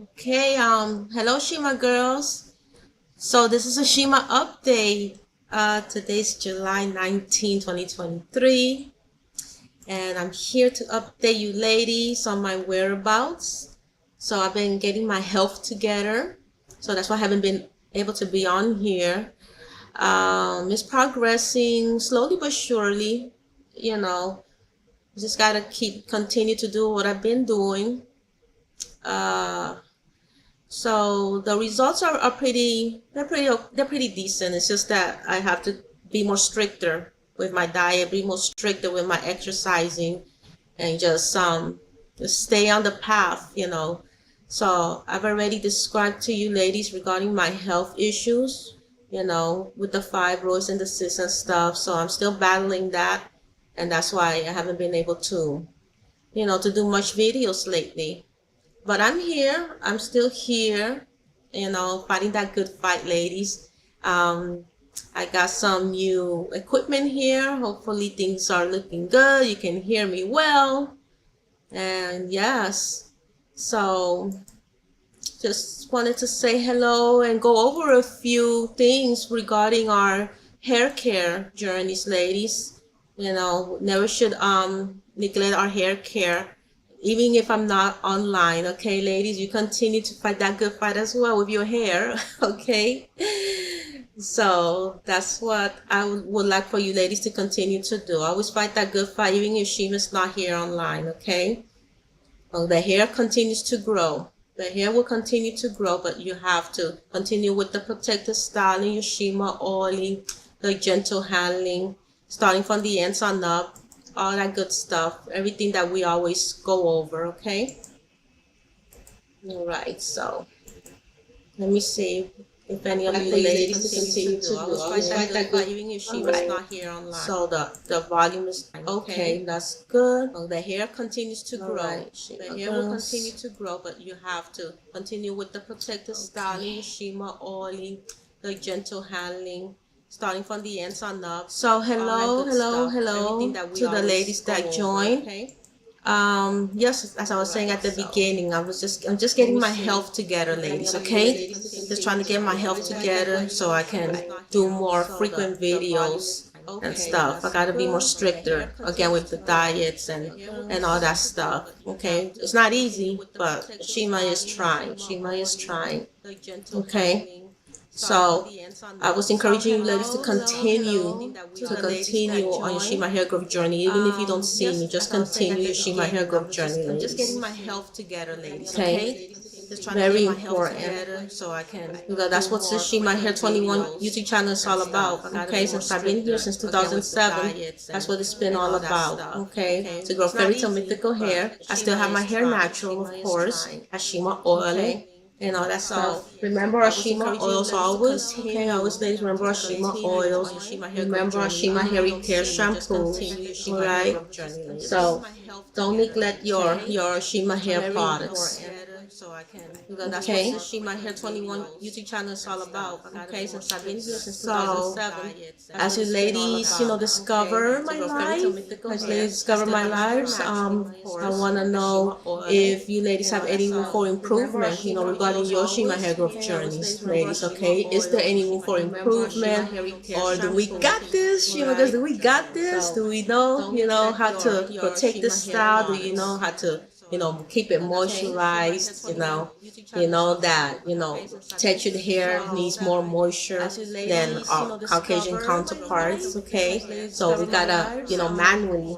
Okay, hello Shima girls. So this is a Shima update. Today's July 19, 2023, and I'm here to update you ladies on my whereabouts. So I've been getting my health together. So that's why I haven't been able to be on here. It's progressing slowly but surely. You know, just gotta continue to do what I've been doing. So the results are pretty decent. It's just that I have to be more stricter with my diet, be more stricter with my exercising, and just stay on the path. So I've already described to you ladies regarding my health issues, with the fibroids and the cysts and stuff. So I'm still battling that, and that's why I haven't been able to do much videos lately. But I'm here. I'm still here, fighting that good fight, ladies. I got some new equipment here. Hopefully things are looking good. You can hear me well. And yes, so just wanted to say hello and go over a few things regarding our hair care journeys, ladies. Never should neglect our hair care even if I'm not online. Okay, ladies, you continue to fight that good fight as well with your hair. Okay, so that's what I would like for you ladies to continue to do. Always fight that good fight even if Shima's not here online. Okay, well, the hair continues to grow. The hair will continue to grow, but you have to continue with the protective styling, your Shima oiling, the gentle handling, starting from the ends on up, all that good stuff, everything that we always go over. Okay, all right, so let me see if any of you ladies continue to do. Always fight that good, even if she was not here online. So the volume is okay. That's good. Well, the hair continues to grow. The hair will continue to grow, but you have to continue with the protective styling, Shima oiling, the gentle handling, starting from the ends on up. So hello to the ladies that joined. Yes, as I was saying at the beginning, I'm just getting my health together, ladies. Okay, just trying to get my health together so I can do more frequent videos and stuff. I gotta be more stricter again with the diets and all that stuff. Okay, it's not easy, but Shima is trying. Shima is trying. Okay. So I was encouraging you ladies to continue on your Shima hair growth journey. Even if you don't see me, just continue your Shima hair growth journey, ladies. Just getting my health together, ladies. Okay. Very important. So I can, because that's what the Shima Hair 21 YouTube channel is all about. Okay, since I've been here since 2007, that's what it's been all about. Okay, to grow fairy tale mythical hair. I still have my hair natural, of course. I Shima oil and all that stuff. Remember our Shima oils always. Okay, always ladies remember our Shima oils. Remember our Shima hair repair shampoo. Alright. So don't neglect your Shima hair products. Because that's what the Shima Hair 21 YouTube channel is all about. Okay, since I've been here since 2007. As you ladies, discover my life, as ladies discover my lives, I want to know if you ladies have any room for improvement, regarding your Shima hair growth journeys, ladies. Okay, is there any room for improvement, or do we got this, Shima girls? Do we got this? Do we know, how to protect the style? Do you know how to keep it moisturized, textured hair needs more moisture than our Caucasian counterparts, okay? So we gotta, manually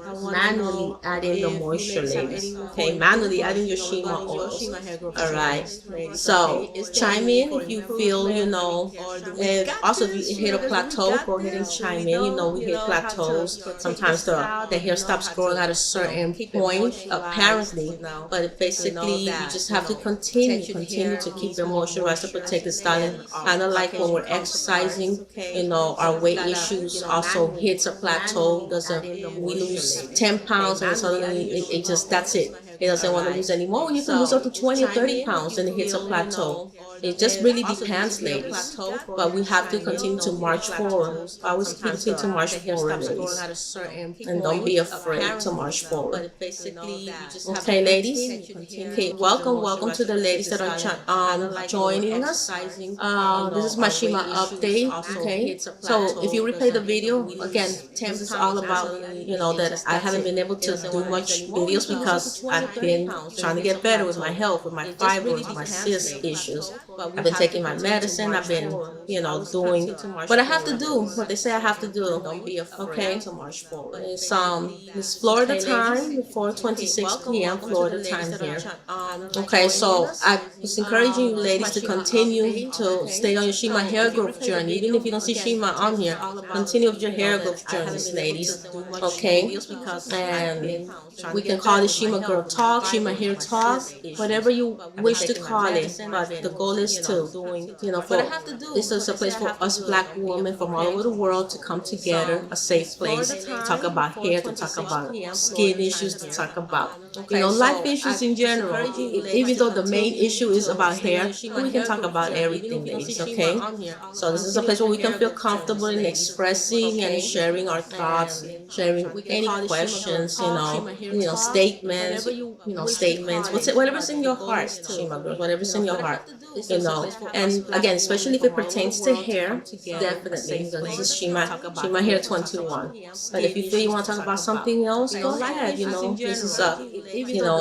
add in the moisture, ladies, okay? Manually add in your Shima oils, all right? So chime in if you feel, if also if you hit a plateau, go ahead and chime in. We hit plateaus. Sometimes the hair stops growing at a certain point, apparently, but basically you just have to continue to keep your moisturizer to protect the styling. Kind of like when we're exercising, our weight issues also hits a plateau. Doesn't we lose 10 pounds and suddenly that's it. It doesn't want to lose anymore. You can lose up to 20 or 30 pounds and it hits a plateau. It just really depends, ladies. But we have to continue to march forward. Always continue to march forward, ladies. And don't be afraid to march forward. Okay, ladies. Okay, welcome to the ladies that are joining us. This is my Shima update. Okay, so if you replay the video again, Thames is all about that I haven't been able to do much videos because I've been trying to get better with my health, with my fibroids, my cyst issues. I've been taking my medicine. I've been doing what I have to do, what they say I have to do. Okay, it's Florida time, 4:26 p.m. Florida time here. Okay, so I was encouraging you ladies to continue to stay on your Shima hair growth journey. Even if you don't see Shima on here, continue with your hair growth journeys, ladies. Okay, and we can call it Shima Girl Talk, Shima Hair Talk, whatever you wish to call it. But the goal is to, this is a place for us Black women from all over the world to come together, a safe place to talk about hair, to talk about skin issues, to talk about life issues in general. Even though the main issue is about hair, we can talk about everything, ladies. Okay, so this is a place where we can feel comfortable in expressing and sharing our thoughts, sharing any questions, statements, whatever's in your heart, Shima girls, whatever's in your heart, and again, especially if it pertains to hair, definitely. So this is Shima Hair 21. But if you feel you want to talk about something else, go ahead. This is a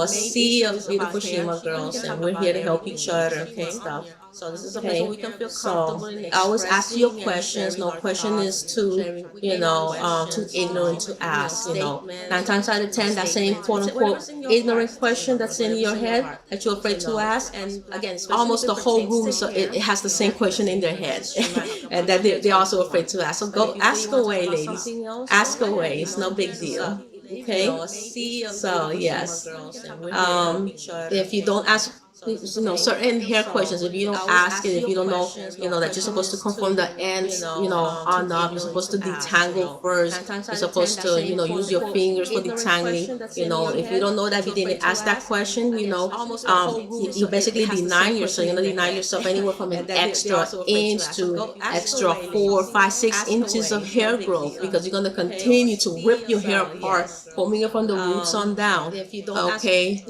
sea of beautiful Shima girls, and we're here to help each other. Okay, stuff. So this is a place where we can feel comfortable. I always ask you questions. No question is too ignorant to ask. 9 times out of 10, that same quote unquote ignorant question that's in your head that you're afraid to ask, and again, almost the whole room it has the same question in their head, and that they're also afraid to ask. So go ask away, ladies. Ask away. It's no big deal. Okay. So yes. If you don't ask certain hair questions, if you don't ask it, if you don't know, that you're supposed to come from the ends, on up, you're supposed to detangle first, you're supposed to, use your fingers for detangling, if you don't know that, if you didn't ask that question, you're basically denying yourself, denying yourself anywhere from an extra inch to extra 4, 5, 6 inches of hair growth, because you're going to continue to rip your hair apart, combing it from the roots on down. Okay,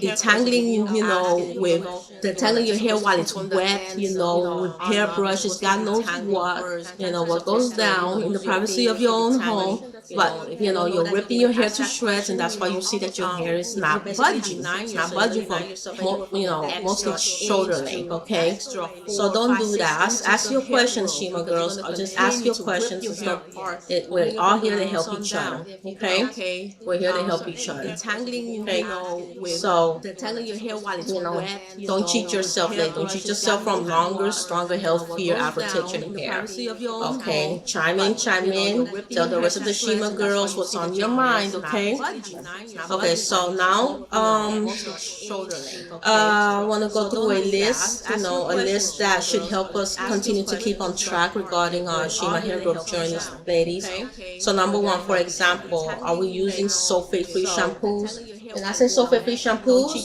detangling, with detangling your hair while it's wet, with hair brushes, God knows what goes down in the privacy of your own home. But you're ripping your hair to shreds, and that's why you see that your hair is not budging. It's not budging from mostly shoulder length. Okay, so don't do that. Ask your questions, Shima girls. Or just ask your questions. We're all here to help each other. Okay, we're here to help each other. Okay, so detangling your hair while it's wet. Don't cheat yourself, ladies. Don't cheat yourself from longer, stronger, healthier protection hair. Okay, chime in. Tell the rest of the Shima girls what's on your mind. Okay. Okay. So now, I want to go through a list. A list that should help us continue to keep on track regarding our Shima hair growth journeys, ladies. So number 1, for example, are we using sulfate-free shampoos? And I say sulfate-free shampoos,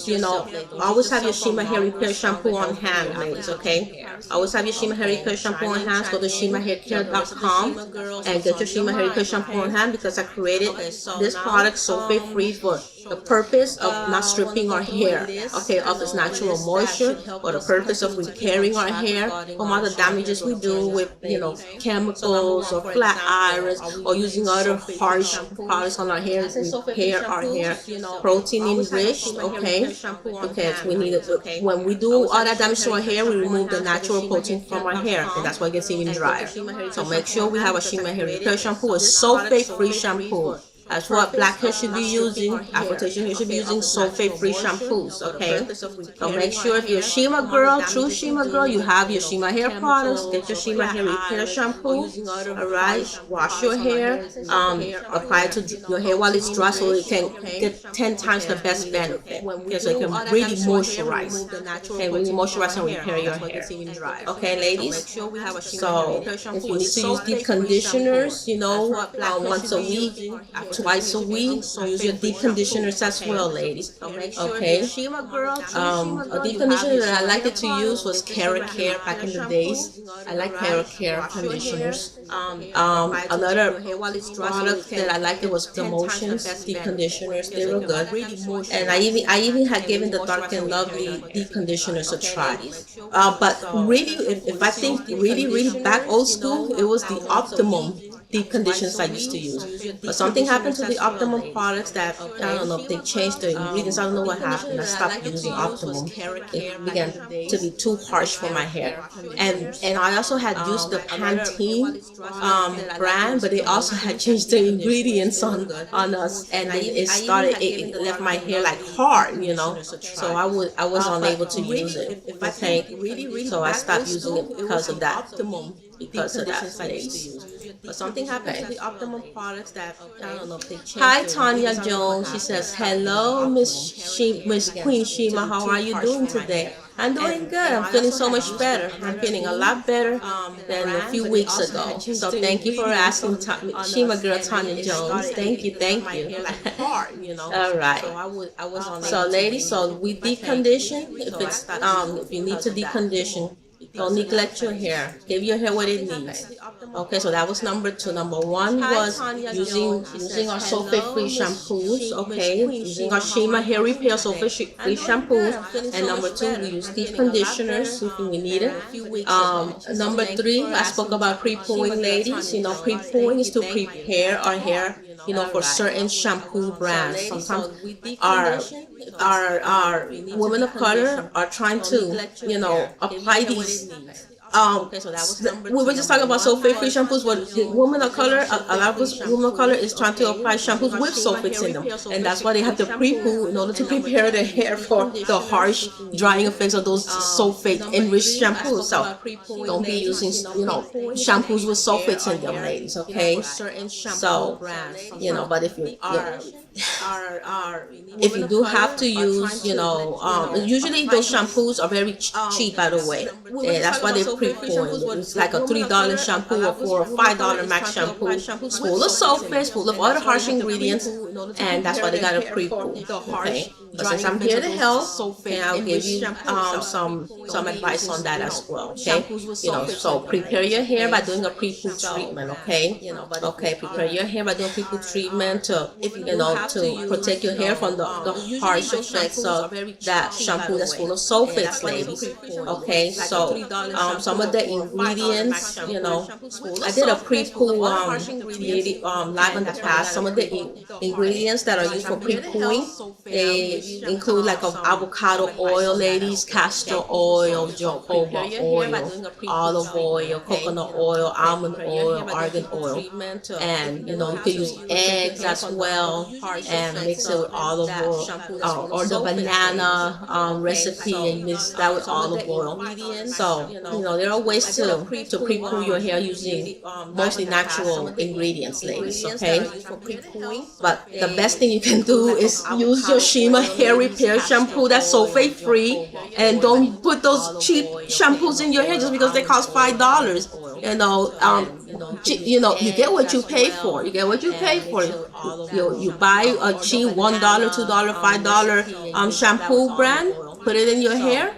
always have your Shima hair repair shampoo on hand, ladies. Okay. Always have your Shima hair repair shampoo on hand. Go to shimahaircare.com and get your Shima hair repair shampoo on hand, because I created this product sulfate-free for the purpose of not stripping our hair, of its natural moisture, or the purpose of repairing our hair from all the damages we do with, chemicals or flat irons, or using other harsh products on our hair to repair our hair. Protein enriched, because we need it. When we do all that damage to our hair, we remove the natural protein from our hair, and that's why it gets even drier. So make sure we have a Shima hair repair shampoo, a sulfate-free shampoo. That's what black hair should be using. Afro-Asian hair should be using sulfate-free shampoos, okay? So make sure if you're a Shima girl, true Shima girl, you have your Shima hair products. Get your Shima hair repair shampoo, alright? Wash your hair, apply it to your hair while it's dry so it can get 10 times the best benefit. Okay, so it can really moisturize. Okay, really moisturize and repair your hair. Okay, ladies? So if you need to use deep conditioners, once a week, twice a week. Use your deep conditioners as well, ladies. Okay. A deep conditioner that I liked to use was Cara Care back in the days. I like Cara Care conditioners. Another product that I liked was the Motions deep conditioners. They were good. And I even had given the Dark and Lovely deep conditioners a try. But really, if I think really back old school, it was the Optimum deep conditions I used to use. But something happened to the Optimum products that, I don't know, if they changed the ingredients, I don't know what happened. I stopped using Optimum. It began to be too harsh for my hair. And I also had used the Pantene brand, but they also had changed the ingredients on us, and it left my hair like hard, so I was unable to use it. Okay, so I stopped using it because of that. Ladies. But something happened to the Optimum products that, I don't know if they changed. Hi, Tanya Jones. She says, hello, Miss Queen Shima. How are you doing today? I'm doing good. I'm feeling so much better. I'm feeling a lot better than a few weeks ago. So thank you for asking, Shima girl Tanya Jones. Thank you. All right. So ladies, so we decondition. If you need to decondition, don't neglect your hair. Give your hair what it needs. Okay, so that was number 2. Number 1 was using our sulfate-free shampoos. Okay, using our Shima hair repair sulfate-free shampoos. And number 2, we use deep conditioners if we need it. Number 3, I spoke about pre-pooing, ladies. Pre-pooing is to prepare our hair, for certain shampoo brands. Sometimes our women of color are trying to, apply these. Okay, so that was we were just talking about sulfate-free shampoos, but the women of color, a lot of us women of color is trying to apply shampoos with sulfates in them, and that's why they have to pre-poo in order to prepare their hair for the harsh drying effects of those sulfate-enriched shampoos. So don't be using, shampoos with sulfates in them, ladies. Okay, so but if you do have to use, usually those shampoos are very cheap, by the way. And that's why they pre-pooing. It's like a $3 shampoo or $4 or $5 max shampoo. It's full of sulfates, full of other harsh ingredients, and that's why they got a pre-poo. Okay, but since I'm here to help, I'll give you some advice on that as well. Okay, so prepare your hair by doing a pre-poo treatment. Okay, prepare your hair by doing pre-poo treatment to to protect your hair from the harsh effects of that shampoo that's full of sulfates, ladies. Okay, so some of the ingredients, I did a pre-poo live in the past. Some of the ingredients that are used for pre-pooing, they include like avocado oil, ladies, castor oil, jojoba oil, olive oil, coconut oil, almond oil, argan oil, and you can use eggs as well, and mix it with olive oil, or the banana recipe, and mix that with olive oil. So there are ways to pre-poo your hair using mostly natural ingredients, ladies. Okay, but the best thing you can do is use your Shima hair repair shampoo that's sulfate free, and don't put those cheap shampoos in your hair just because they cost $5. You get what you pay for. You buy a cheap $1, $2, $5 shampoo brand, put it in your hair,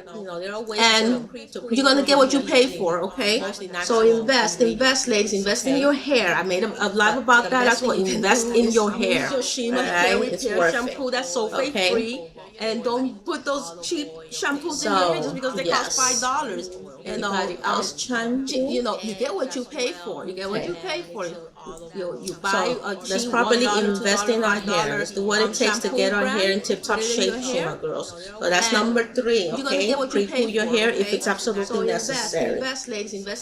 and you're gonna get what you pay for. Okay, so invest, ladies, invest in your hair. I made a live about that. That's what invest in your hair. It's worth it. That's sulfate free, and don't put those cheap shampoos in your hair just because they cost $5. Anybody else chime in? You get what you pay for. You buy a cheap. Let's properly invest in our hair. Let's do what it takes to get our hair in tip-top shape, Shima girls. So that's number 3. Okay, pre-poo your hair if it's absolutely necessary.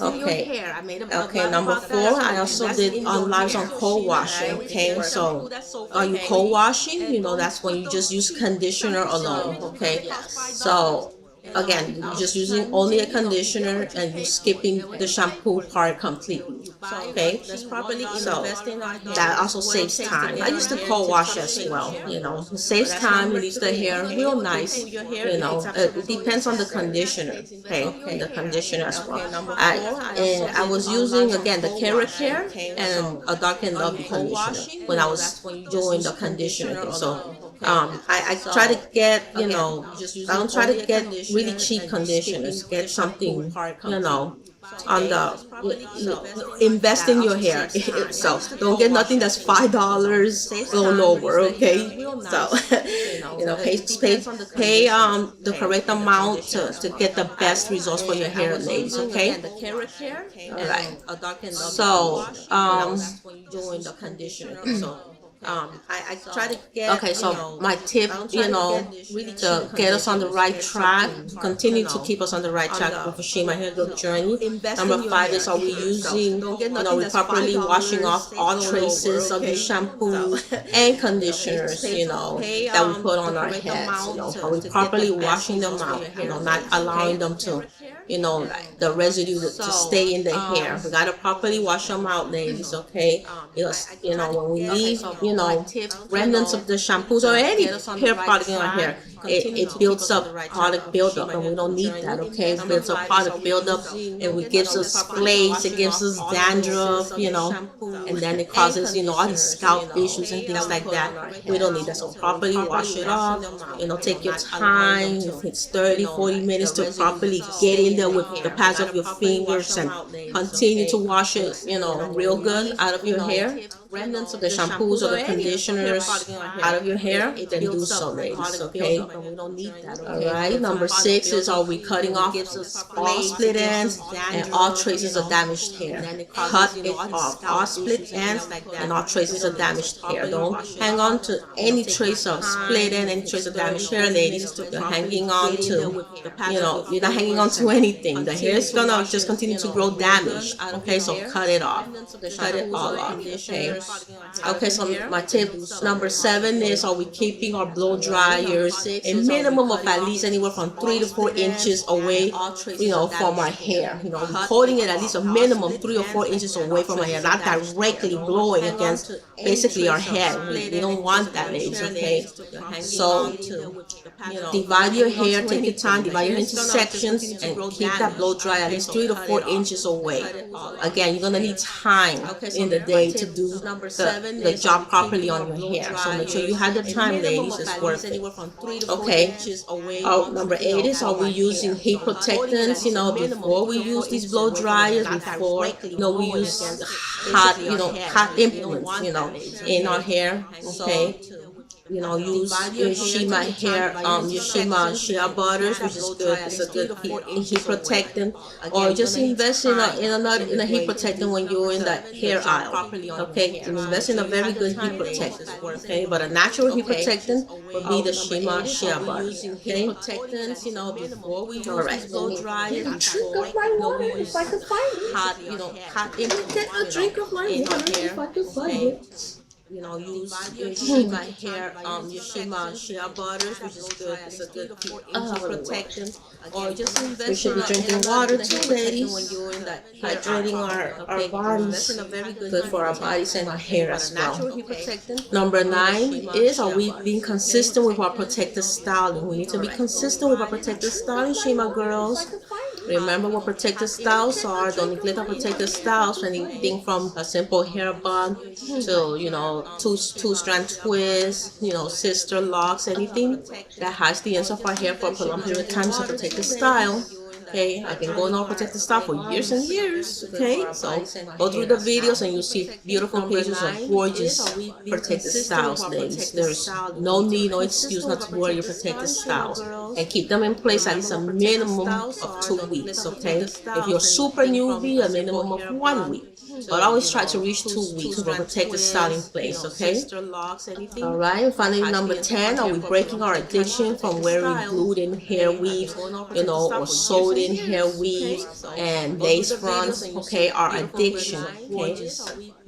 Okay, number 4. I also did lives on cold washing. Okay, so are you cold washing? That's when you just use conditioner alone. Okay, so again, you're just using only a conditioner and you're skipping the shampoo part completely. Okay, so that also saves time. I use the cold wash as well. It saves time. It leaves the hair real nice. It depends on the conditioner. Okay, the conditioner as well. I was using again the carrot hair and a dark and lovely conditioner when I was doing the conditioner thing. So I try to get, I don't try to get really cheap conditioners. Get something, on invest in your hair. So don't get nothing that's $5 or lower. Okay, so pay the correct amount to get the best results for your hair, ladies. Okay, all right. So doing the conditioner. So I try to get, okay, so my tip, to get us on the right track, continue to keep us on the right track with Shima hair growth journey. Number 5 is, are we using, we properly washing off all traces of the shampoo and conditioners, that we put on our heads. Are we properly washing them out, not allowing them to, like the residue to stay in the hair. We gotta properly wash them out, ladies. Okay, when we leave, remnants of the shampoos or any hair product in our hair, it builds up product buildup, and we don't need that. Okay, it builds up product buildup, and it gives us splays, it gives us dandruff, and then it causes, all these scalp issues and things like that. We don't need that. So properly wash it off. Take your time. It's 30-40 minutes to properly get in there with the pads of your fingers and continue to wash it, real good out of your hair. Remnants of the shampoos or the conditioners out of your hair, then do so, ladies. Okay. All right. Number 6 is, are we cutting off all split ends and all traces of damaged hair? Cut it off. All split ends and all traces of damaged hair. Don't hang on to any trace of split end, any trace of damaged hair, ladies. You're hanging on to, you're not hanging on to anything. The hair is gonna just continue to grow damaged. Okay, so cut it off. Cut it all off. Okay. Okay, so my tip number 7 is, are we keeping our blow dryers a minimum of at least anywhere from 3 to 4 inches away, from our hair. Holding it at least a minimum 3 or 4 inches away from our hair, not directly blowing against basically our head. We don't want that, ladies. Okay, so divide your hair, take your time, divide your hair into sections, and keep that blow dry at least 3 to 4 inches away. Again, you're gonna need time in the day to do the job properly on your hair. So make sure you have the time, ladies. It's worth it. Okay. Number 8 is, are we using heat protectants? Before we use these blow dryers, before we use hot implements, in our hair. Okay. Use your Shima hair, your Shima shea butters, which is good. It's a good heat protectant. Or just invest in a heat protectant when you're in the hair aisle. Okay, invest in a very good heat protectant. Okay, but a natural heat protectant would be the Shima shea butter. Okay, protectants, before we use blow dry. Drink of my water if I could find it. Hot, get a drink of my water if I could find it. Use your Shima hair, your Shima shea butters, which is good. It's a good heat protectant. Or just invest. We should be drinking water too, ladies. Hydrating our bodies. Good for our bodies and our hair as well. Number 9 is, are we being consistent with our protective styling? We need to be consistent with our protective styling, Shima girls. Remember what protective styles are. Don't neglect our protective styles. Anything from a simple hair bun to, two-strand twists, sister locks, anything that has the ends of our hair for a prolonged period of time is a protective style. Okay, I've been going on protective style for years and years. Okay, so go through the videos and you'll see beautiful pictures of gorgeous protective styles, ladies. There's no need, no excuse not to wear your protective styles, and keep them in place at least a minimum of 2 weeks. Okay, if you're super newbie, a minimum of 1 week. But always try to reach 2 weeks with a protective style in place, okay? Alright, and finally number 10, are we breaking our addiction from wearing glued-in hair weaves, or sewed-in hair weaves and lace fronts, okay? Our addiction, okay?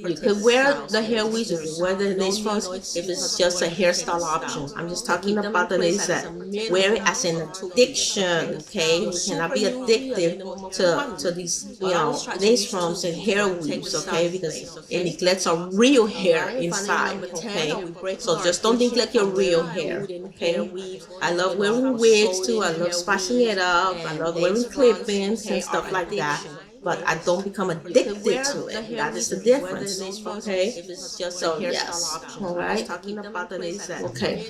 You could wear the hair weaves, you can wear the lace fronts if it's just a hairstyle option. I'm just talking about the ladies that wear it as an addiction, okay? We cannot be addicted to these, lace fronts and hair weaves, okay? Because it neglects our real hair inside, okay? So just don't neglect your real hair, okay? I love wearing wigs too. I love spicing it up. I love wearing clip-ins and stuff like that. But I don't become addicted to it. That is the difference. Okay. So yes. All right. Talking about the ladies that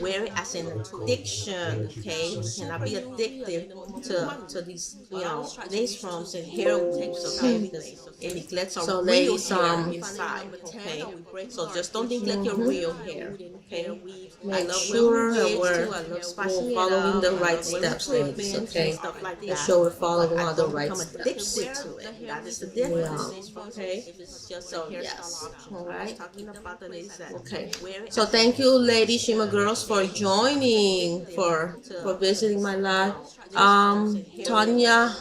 wear it as an addiction. Okay. We cannot be addicted to these lace fronts and hair weaves. Okay. Because it neglects our real hair inside. Okay. So just don't neglect your real hair. Okay. Make sure that we're following the right steps, ladies. Okay. Make sure we're following all the right steps. That is the difference. Okay. So yes. All right. Okay. So thank you, lady Shima girls, for joining, for visiting my live. Tanya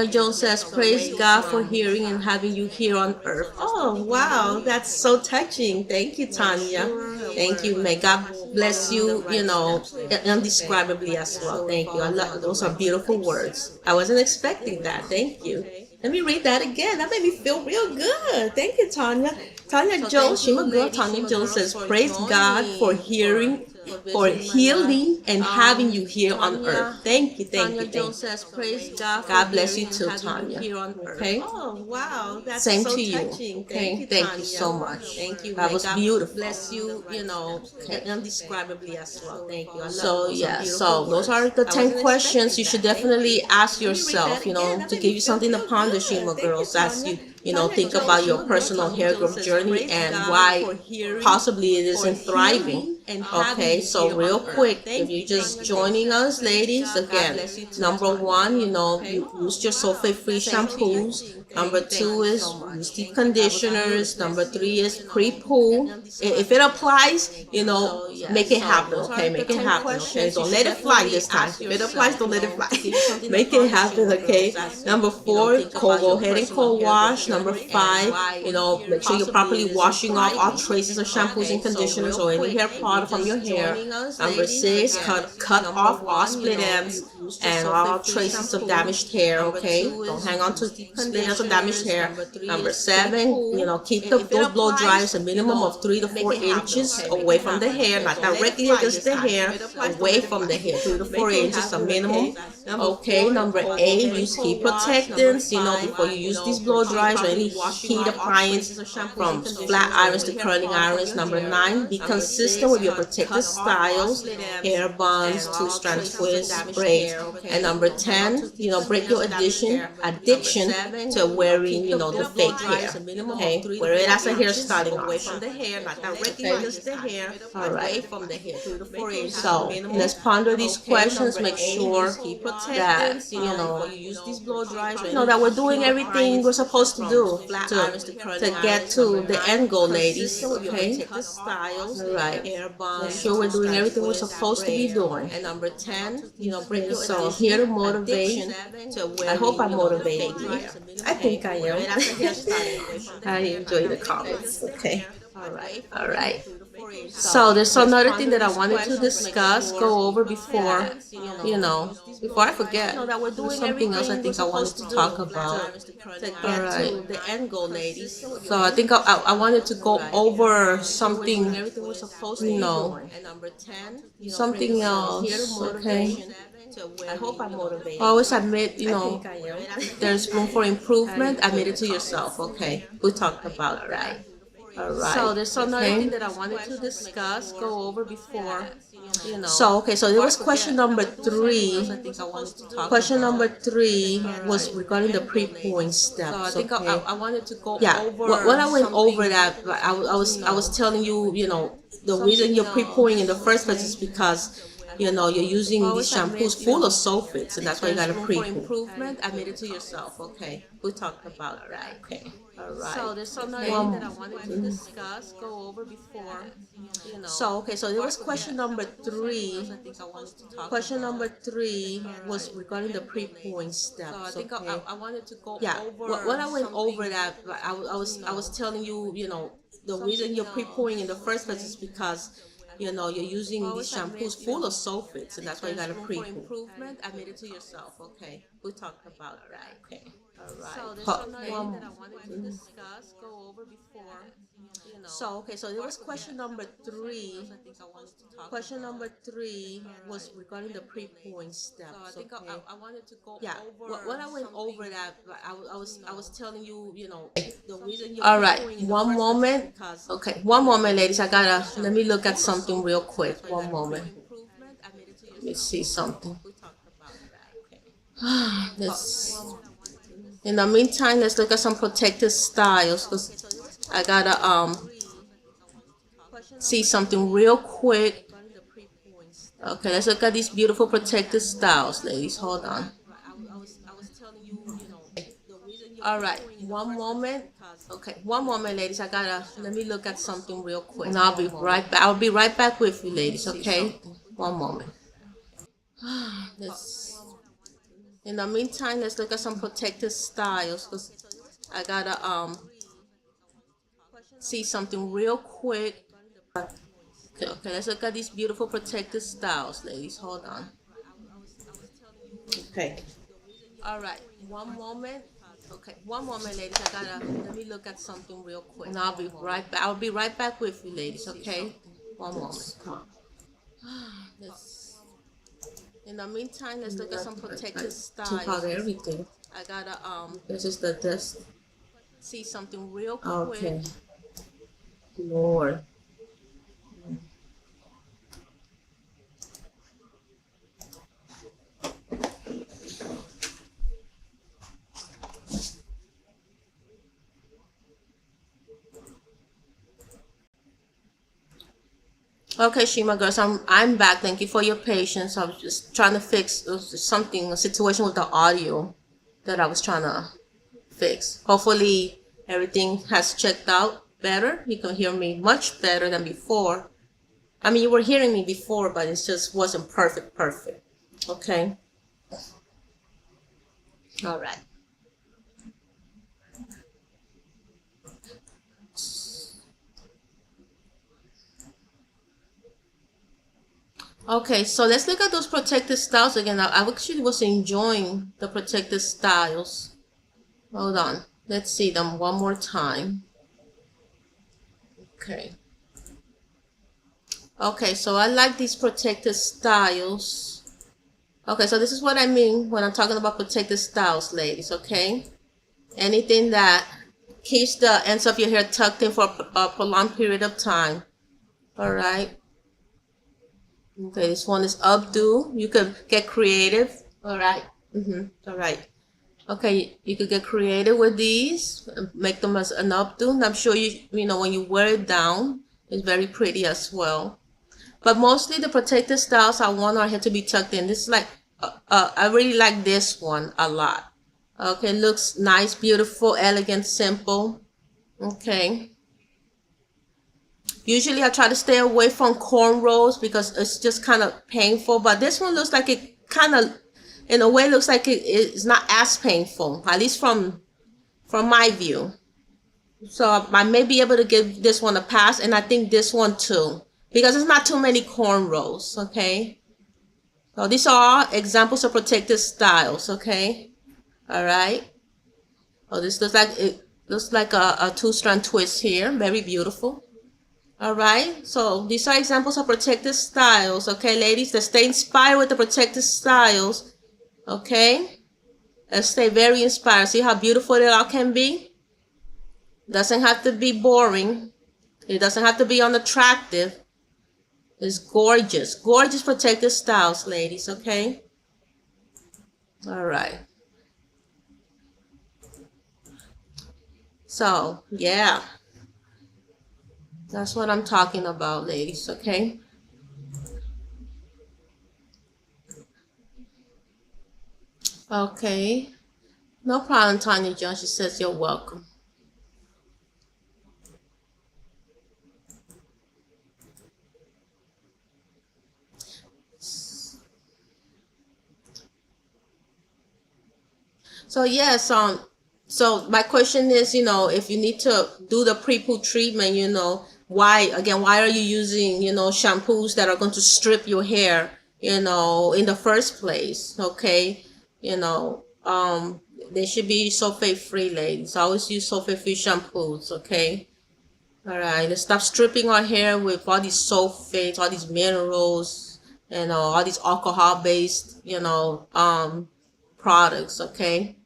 Jones says, praise God for hearing and having you here on earth. Oh wow, that's so touching. Thank you, Tanya. Thank you. May God bless you, indescribably as well. Thank you. I love, those are beautiful words. I wasn't expecting that. Thank you. Let me read that again. That made me feel real good. Thank you, Tanya. Tanya Jones, Shima girl, Tanya Jones says, praise God for hearing, for healing and having you here on earth. Thank you, thank you, thank you. Praise God. God bless you too, Tanya. Okay. Oh wow, that's same so to you. Okay, thank you so much. Thank you. That was beautiful. Bless you, indescribably as well. Thank you. So yeah, so those are the 10 questions you should definitely ask yourself. To give you something to ponder, Shima girls, as you think about your personal hair growth journey and why possibly it isn't thriving. Okay, so real quick, if you're just joining us, ladies, again, number one, you use your sulfate-free shampoos. Number two is use deep conditioners. Number three is pre-poo. If it applies, make it happen, okay? Make it happen, okay? Don't let it fly this time. If it applies, don't let it fly. Make it happen, okay? Number four, go ahead and cold wash. Number five, make sure you're properly washing off all traces of shampoos and conditioners or any hair product from your hair. Number six, cut off all split ends and all traces of damaged hair, okay? Don't hang on to split ends of damaged hair. Number seven, keep those blow dryers a minimum of 3 to 4 inches away from the hair, not directly against the hair, away from the hair, 3 to 4 inches a minimum. Okay, number eight, use heat protectants, before you use these blow dryers or any heat appliance, from flat irons to curling irons. Number nine, be consistent with your protective styles, hair buns, two-strand twists, braids. And number 10, break your addiction to wearing, the fake hair. Okay, wear it as a hairstyling away from the hair, not directly against the hair. All right. So let's ponder these questions. Make sure that that we're doing everything we're supposed to do to get to the end goal, ladies. Okay. All right. Make sure we're doing everything we're supposed to be doing. And number 10, bring your so here to motivate. I hope I motivated you. I think I am. I enjoy the comments. Okay. All right. So there's another thing that I wanted to discuss, go over before, before I forget. There's something else I think I wanted to talk about. All right. The end goal, ladies. So I think I wanted to go over something, something else. Okay. I hope I motivate. Always admit, there's room for improvement. Admit it to yourself. Okay. We talked about that. All right. So there's another thing that I wanted to discuss, go over before, So there was question number 3. Question number 3 was regarding the pre-pooing steps. So I think I wanted to go over. When I went over that, I was telling you, the reason you're pre-pooing in the first place is because you know, you're using these shampoos full of sulfates, and that's why you got to pre-poo. Improvement, admit it to yourself. Okay, we talked about that. Okay, all right. So there's something that I wanted to discuss, go over before. So okay, so there was question number 3. Question number 3 was regarding the pre-pooing steps. So I think I wanted to go over. When I went over that, I was telling you, you know, the reason you're pre-pooing in the first place is because, you know, you're using these shampoos full of sulfates, and that's why you got to pre-poo. Improvement, admit it to yourself. Okay, we talked about that. Okay, all right. So there's something that I wanted to discuss, go over before. So okay, so there was question number 3. Question number 3 was regarding the pre-pooing steps. So I think I wanted to go over. When I went over that, I was telling you, you know, the reason you're. All right, one moment. Okay, one moment, ladies. Let me look at something real quick. One moment. Let me see something. In the meantime, let's look at some protective styles, because I gotta see something real quick. Okay, let's look at these beautiful protective styles, ladies. Hold on. All right, one moment. Okay, one moment, ladies. Let me look at something real quick, and I'll be right back. I'll be right back with you, ladies. Okay, one moment. In the meantime, let's look at some protective styles, because I gotta see something real quick. Okay, let's look at these beautiful protective styles, ladies. Hold on. Okay. All right, one moment. Okay, one moment, ladies. Let me look at something real quick, and I'll be right back. I'll be right back with you, ladies. Okay, one moment. In the meantime, let's look at some protective styles. Took out everything. I gotta This is the test. See something real quick. Okay. Lord. Okay, Shima girls, I'm back. Thank you for your patience. I was just trying to fix a situation with the audio that I was trying to fix. Hopefully everything has checked out better. You can hear me much better than before. I mean, you were hearing me before, but it just wasn't perfect. Okay. All right. Okay, so let's look at those protective styles again. I actually was enjoying the protective styles. Hold on. Let's see them one more time. Okay. Okay, so I like these protective styles. Okay, so this is what I mean when I'm talking about protective styles, ladies, okay? Anything that keeps the ends of your hair tucked in for a prolonged period of time. All right. Okay, this one is updo. You could get creative. All right. All right. Okay, you could get creative with these. Make them as an updo. And I'm sure you know when you wear it down, it's very pretty as well. But mostly the protective styles, I want our hair to be tucked in. This is like, I really like this one a lot. Okay, looks nice, beautiful, elegant, simple. Okay. Usually I try to stay away from cornrows because it's just kind of painful. But this one looks like it kind of, in a way, looks like it's not as painful, at least from my view. So I may be able to give this one a pass, and I think this one too, because it's not too many cornrows, okay? So these are examples of protective styles, okay? All right. Oh, this looks like a two-strand twist here, very beautiful. All right, so these are examples of protective styles, okay, ladies? Let's stay inspired with the protective styles, okay? Let's stay very inspired. See how beautiful it all can be? Doesn't have to be boring. It doesn't have to be unattractive. It's gorgeous. Gorgeous protective styles, ladies, okay? All right. So, yeah. That's what I'm talking about, ladies, okay? Okay. No problem, Tanya John. She says you're welcome. So yes, so my question is, if you need to do the pre-poo treatment, why are you using, shampoos that are going to strip your hair, in the first place? Okay. You know, they should be sulfate free, ladies. Always use sulfate free shampoos, okay? All right, let's stop stripping our hair with all these sulfates, all these minerals, all these alcohol-based, products, okay?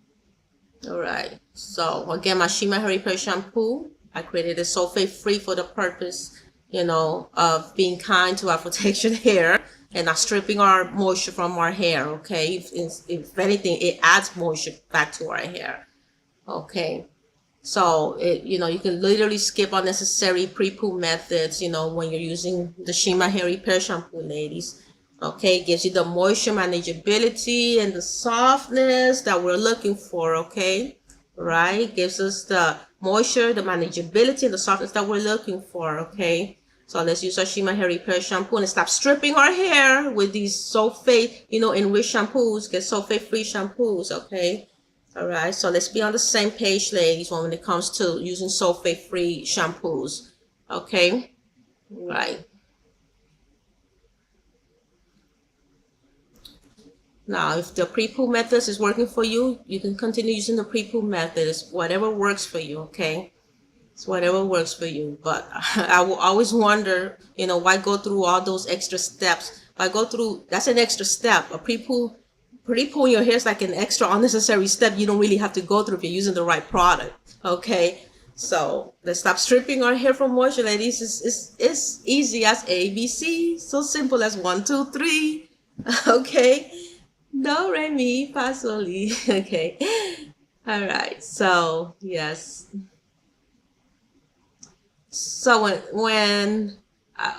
All right. So again, my Shima Hair Repair shampoo, I created a sulfate free for the purpose, of being kind to our protection hair and not stripping our moisture from our hair. Okay. If anything, it adds moisture back to our hair. Okay. So you can literally skip unnecessary pre-poo methods, when you're using the Shima Hair Repair shampoo, ladies. Okay, it gives you the moisture manageability and the softness that we're looking for. Okay, right? Gives us the moisture, the manageability, and the softness that we're looking for. Okay, so let's use our Shima Hair Repair shampoo and stop stripping our hair with these sulfate, enriched shampoos. Get sulfate-free shampoos. Okay. All right, so let's be on the same page, ladies, when it comes to using sulfate-free shampoos. Okay, right. Now, if the pre-poo methods is working for you, you can continue using the pre-poo methods, whatever works for you. Okay, it's whatever works for you. But I will always wonder, why go through all those extra steps? Why go through? That's an extra step. A pre-pooing your hair is like an extra unnecessary step you don't really have to go through if you're using the right product. Okay, so let's stop stripping our hair from moisture, ladies. It's easy as ABC, so simple as 1 2 3. Okay, do re mi fa sol li. Okay, all right, so yes. So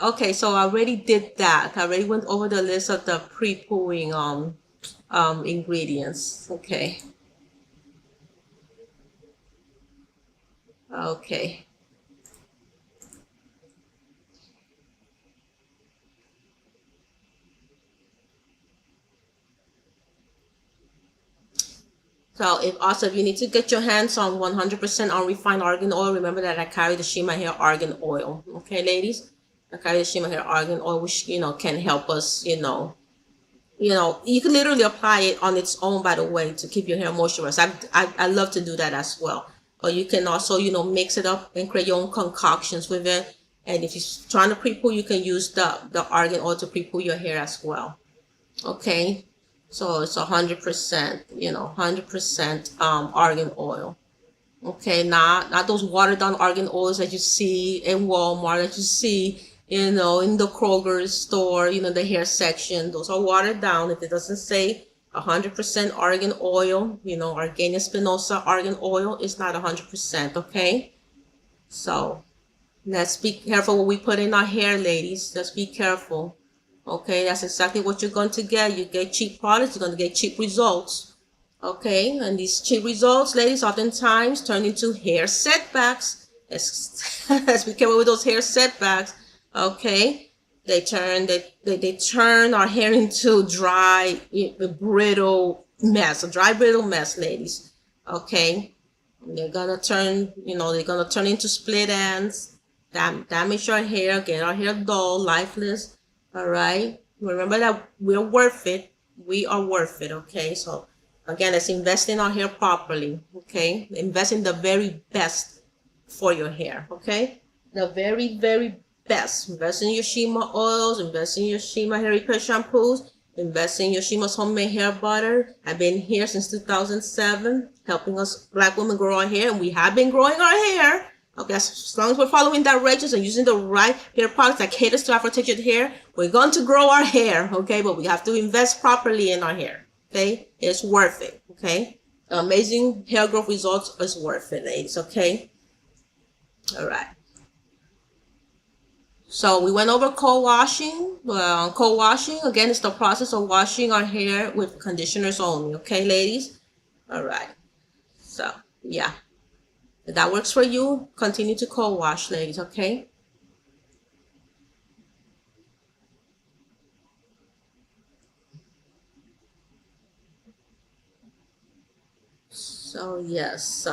okay, so I already did that. I already went over the list of the pre-pooing ingredients. Okay. Okay. So if you need to get your hands on 100% unrefined argan oil, remember that I carry the Shima Hair Argan Oil. Okay, ladies? I carry the Shima Hair Argan Oil, which, can help us, you can literally apply it on its own, by the way, to keep your hair moisturized. I love to do that as well. Or you can also, mix it up and create your own concoctions with it. And if you're trying to pre-poo, you can use the argan oil to pre-poo your hair as well. Okay. So it's 100%, 100% argan oil. Okay, not those watered down argan oils that you see in Walmart, that you see, in the Kroger store, the hair section. Those are watered down. If it doesn't say 100% argan oil, Argania spinosa argan oil, it's not 100%. Okay, so let's be careful what we put in our hair, ladies. Let's be careful. Okay, that's exactly what you're going to get. You get cheap products, you're going to get cheap results. Okay, and these cheap results, ladies, oftentimes turn into hair setbacks. Let's be careful with those hair setbacks. Okay, they turn our hair into dry, brittle mess, a dry, brittle mess, ladies. Okay, they're gonna turn, into split ends, damage our hair, get our hair dull, lifeless. All right. Remember that we're worth it. We are worth it. Okay. So again, let's invest in our hair properly. Okay. Invest in the very best for your hair. Okay. The very, very best. Invest in your Shima oils. Invest in your Shima hair repair shampoos. Invest in your Shima's homemade hair butter. I've been here since 2007, helping us Black women grow our hair, and we have been growing our hair. Okay, as long as we're following directions and using the right hair products that caters to our protected hair, we're going to grow our hair, okay? But we have to invest properly in our hair, okay? It's worth it, okay? Amazing hair growth results is worth it, ladies, okay? All right. So we went over cold washing. Cold washing, again, is the process of washing our hair with conditioners only. Okay, ladies? All right. So, yeah. If that works for you, continue to cold wash, ladies, okay? So, yes.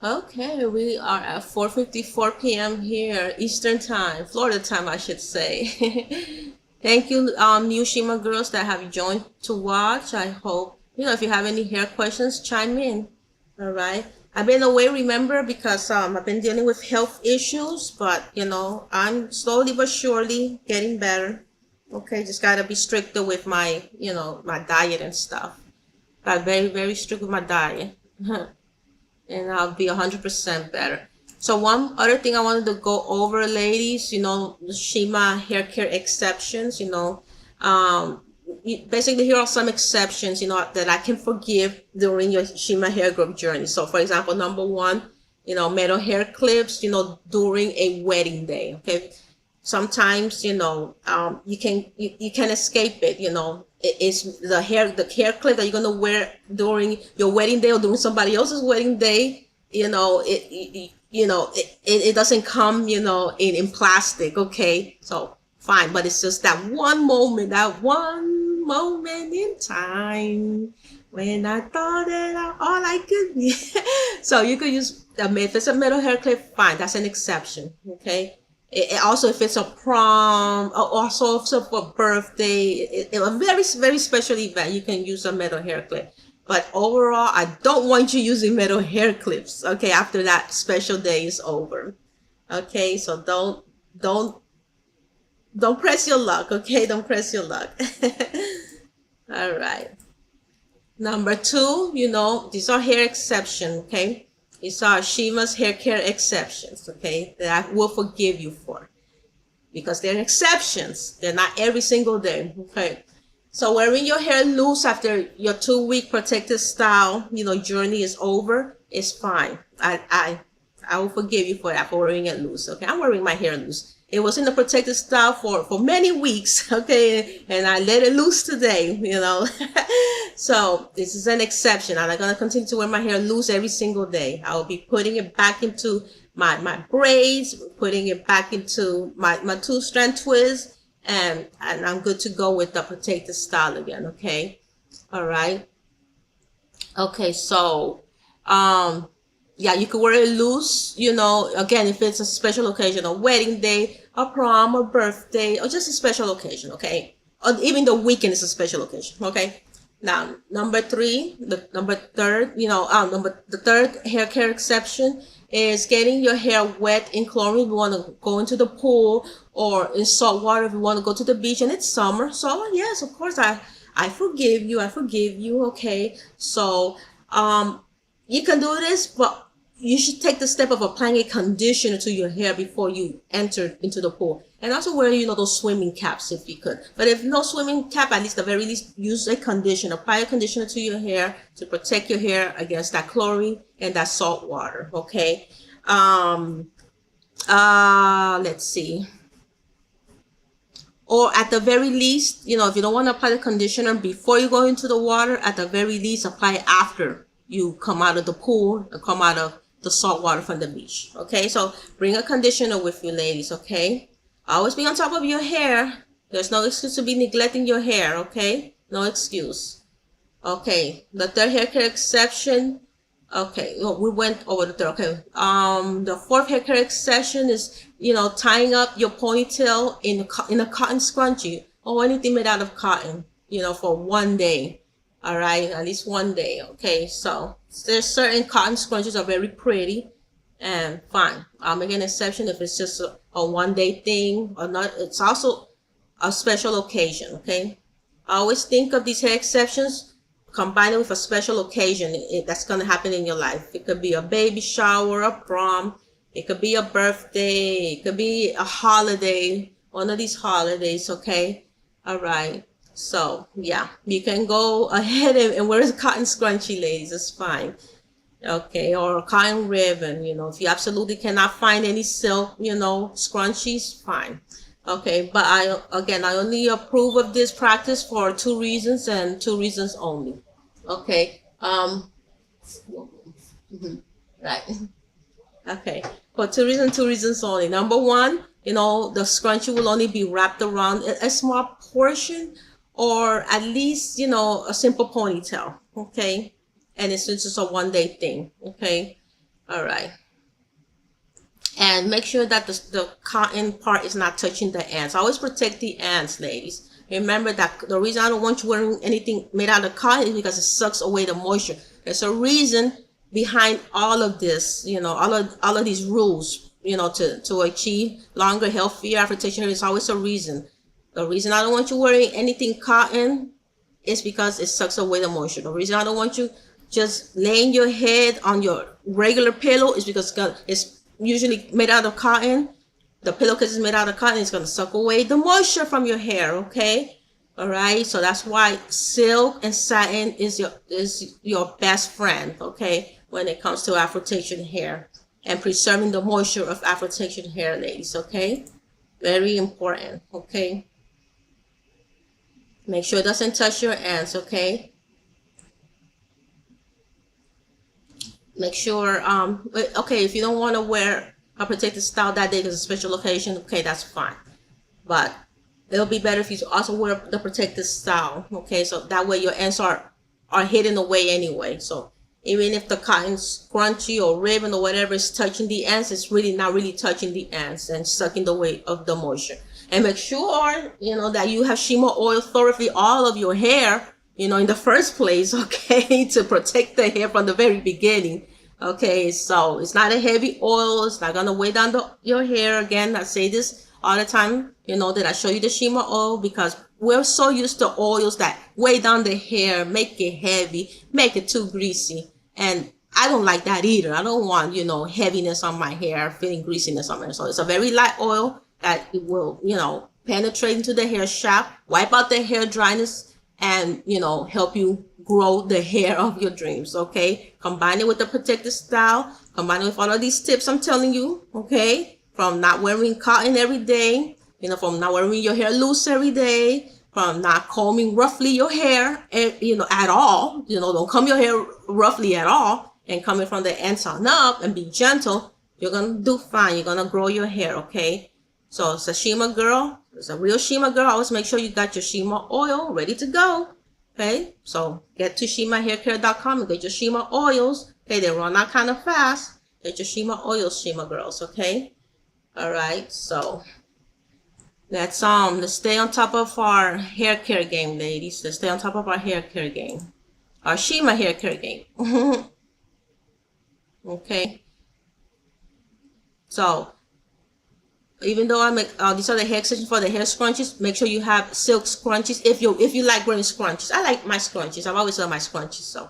Okay, we are at 4:54 p.m. here, Eastern Time, Florida time, I should say. Thank you, new Shima girls that have joined to watch. I hope, if you have any hair questions, chime in. All right. I've been away, remember, because I've been dealing with health issues, but I'm slowly but surely getting better. Okay, just gotta be stricter with my diet and stuff. Got very, very strict with my diet. And I'll be 100% better. So one other thing I wanted to go over, ladies, the Shima hair care exceptions, basically here are some exceptions, that I can forgive during your Shima hair growth journey. So for example, number one, metal hair clips, during a wedding day, okay? Sometimes you can escape it. It's the hair clip that you're gonna wear during your wedding day or during somebody else's wedding day. It doesn't come in plastic, okay? So fine, but it's just that one moment in time when I thought that all I could be. So you could use if it's a metal hair clip, fine, that's an exception, okay? Also, if it's a prom, or also for a birthday, a very, very special event, you can use a metal hair clip. But overall, I don't want you using metal hair clips, okay, after that special day is over. Okay, so don't press your luck, okay? Don't press your luck. All right. Number two, these are hair exception, okay? These are Shima's hair care exceptions, okay, that I will forgive you for. Because they're exceptions. They're not every single day, okay? So wearing your hair loose after your 2-week protected style, journey is over, is fine. I will forgive you for that, for wearing it loose, okay? I'm wearing my hair loose. It was in the protected style for many weeks, okay? And I let it loose today, So this is an exception. I'm not going to continue to wear my hair loose every single day. I will be putting it back into my braids, putting it back into my 2-strand twist, and I'm good to go with the protected style again, okay? All right. Okay, so, yeah, you could wear it loose, again, if it's a special occasion, a wedding day, a prom, a birthday, or just a special occasion, okay? Or even the weekend is a special occasion, okay? Now, number the third hair care exception is getting your hair wet in chlorine. If you want to go into the pool or in salt water, if you want to go to the beach and it's summer. So yes, of course, I forgive you. I forgive you. Okay. So, you can do this, but you should take the step of applying a conditioner to your hair before you enter into the pool. And also wear, those swimming caps if you could. But if no swimming cap, at least the very least, use a conditioner. Apply a conditioner to your hair to protect your hair against that chlorine and that salt water, okay? Let's see. Or at the very least, if you don't want to apply the conditioner before you go into the water, at the very least, apply it after you come out of the pool and come out of the salt water from the beach. Okay, so bring a conditioner with you, ladies, okay? Always be on top of your hair. There's no excuse to be neglecting your hair, okay? No excuse. Okay, the third hair care exception. Okay, well, we went over the third. Okay, the fourth hair care exception is, tying up your ponytail in a cotton scrunchie or anything made out of cotton, for one day. All right, at least one day. Okay, so there's certain cotton scrunchies are very pretty and fine. I'll make an exception if it's just a one-day thing or not. It's also a special occasion. Okay, I always think of these hair exceptions combined with a special occasion that's going to happen in your life. It could be a baby shower, a prom, it could be a birthday, it could be a holiday, one of these holidays, okay? All right. So yeah, you can go ahead and wear a cotton scrunchie, ladies. It's fine. Okay, or a cotton ribbon, if you absolutely cannot find any silk, scrunchies, fine. Okay, but I only approve of this practice for two reasons and two reasons only. Okay, right. Okay, for two reasons only. Number one, the scrunchie will only be wrapped around a small portion, or at least, a simple ponytail. Okay, and it's just a 1 day thing. Okay, all right. And make sure that the cotton part is not touching the ends. Always protect the ends, ladies. Remember that the reason I don't want you wearing anything made out of cotton is because it sucks away the moisture. There's a reason behind all of this, all of these rules, to achieve longer, healthier aftertation. There's always a reason. The reason I don't want you wearing anything cotton is because it sucks away the moisture. The reason I don't want you just laying your head on your regular pillow is because it's usually made out of cotton. The pillowcase is made out of cotton. It's going to suck away the moisture from your hair. Okay, all right. So that's why silk and satin is your best friend. Okay, when it comes to afrotation hair and preserving the moisture of afrotation hair, ladies. Okay, very important. Okay, make sure it doesn't touch your ends. Okay. Make sure, okay, if you don't want to wear a protected style that day because it's a special occasion, okay, that's fine. But it'll be better if you also wear the protected style, okay? So that way your ends are hidden away anyway. So even if the cotton scrunchie or ribbon or whatever is touching the ends, it's really not really touching the ends and sucking the weight of the moisture. And make sure, that you have Shima oil thoroughly all of your hair, in the first place, okay, to protect the hair from the very beginning. Okay, so it's not a heavy oil. It's not going to weigh down your hair. Again, I say this all the time, that I show you the Shima oil because we're so used to oils that weigh down the hair, make it heavy, make it too greasy. And I don't like that either. I don't want, heaviness on my hair, feeling greasiness on my hair. So it's a very light oil that it will, penetrate into the hair shaft, wipe out the hair dryness, and help you grow the hair of your dreams. Okay, combine it with the protective style, combine it with all of these tips I'm telling you. Okay, from not wearing cotton every day, from not wearing your hair loose every day, from not combing roughly your hair, at all. Don't comb your hair roughly at all, and coming from the ends on up and be gentle. You're gonna do fine. You're gonna grow your hair. Okay, so it's a Shima girl. It's a real Shima girl. Always make sure you got your Shima oil ready to go. Okay, so get to shimahaircare.com and get your Shima oils. Okay, they run out kind of fast. Get your Shima oils, Shima girls. Okay, all right. So let's stay on top of our hair care game, ladies. Let's stay on top of our hair care game, our Shima hair care game. Okay, so even though I make these are the hair extensions for the hair scrunchies, make sure you have silk scrunchies if you like wearing scrunchies. I like my scrunchies. I've always loved my scrunchies, so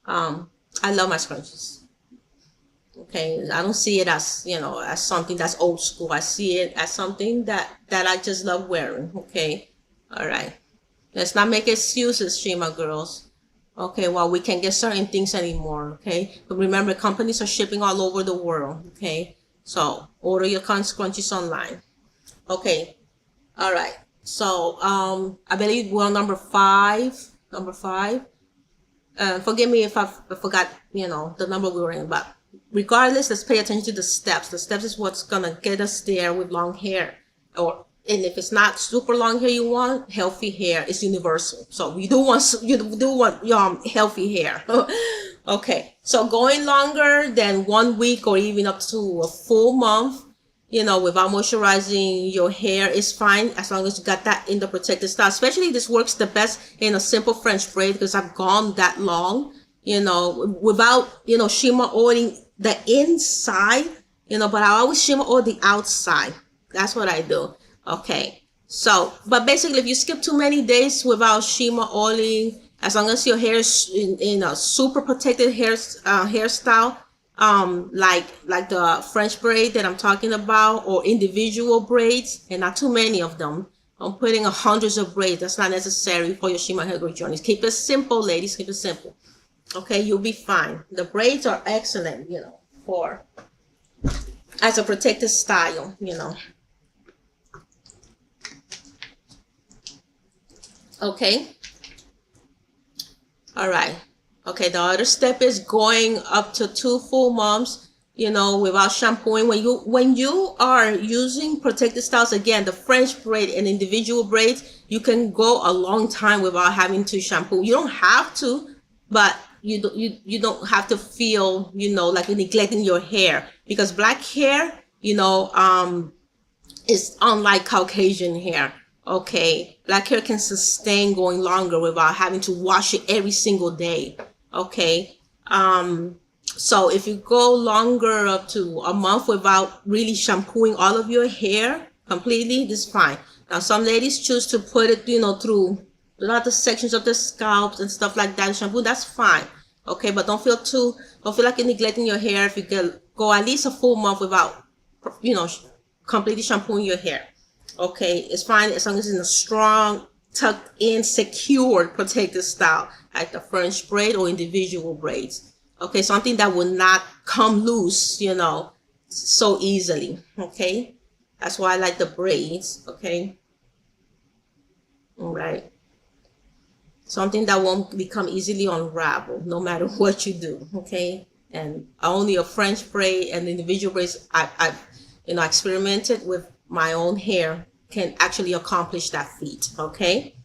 I love my scrunchies. Okay, I don't see it as as something that's old school. I see it as something that I just love wearing. Okay, all right. Let's not make excuses, Shima girls. Okay, well, we can't get certain things anymore. Okay, but remember, companies are shipping all over the world. Okay. So order your cotton scrunchies online. Okay. All right. So I believe we're on number five. Forgive me if I forgot, the number we were in, but regardless, let's pay attention to the steps. The steps is what's gonna get us there with long hair. And if it's not super long hair you want, healthy hair is universal. So you do want healthy hair. Okay, so going longer than 1 week or even up to a full month, without moisturizing your hair is fine as long as you got that in the protected style. Especially this works the best in a simple French braid because I've gone that long, without, Shima oiling the inside, but I always Shima oil the outside. That's what I do. Okay, so, but basically if you skip too many days without Shima oiling, as long as your hair is in a super protected hairstyle, like the French braid that I'm talking about, or individual braids, and not too many of them. I'm putting hundreds of braids. That's not necessary for your Shima hair growth journeys. Keep it simple, ladies. Keep it simple. Okay, you'll be fine. The braids are excellent, you know, for as a protective style, you know. Okay. All right. Okay, the other step is going up to 2 full months, you know, without shampooing. When you are using protective styles, again, the French braid and individual braids, you can go a long time without having to shampoo. You don't have to, but you don't have to feel, you know, like you're neglecting your hair, because black hair, you know, is unlike Caucasian hair. Okay, black hair can sustain going longer without having to wash it every single day. Okay, so if you go longer, up to a month, without really shampooing all of your hair completely, this is fine. Now some ladies choose to put it, you know, through a lot of sections of the scalps and stuff like that, shampoo. That's fine. Okay, but don't feel like you're neglecting your hair if you go at least a full month without, you know, completely shampooing your hair. Okay, it's fine as long as it's in a strong, tucked in, secured protective style, like the French braid or individual braids. Okay, something that will not come loose, you know, so easily. Okay, that's why I like the braids. Okay, all right, something that won't become easily unraveled no matter what you do. Okay, and only a French braid and individual braids I've you know, experimented with my own hair can actually accomplish that feat. Okay,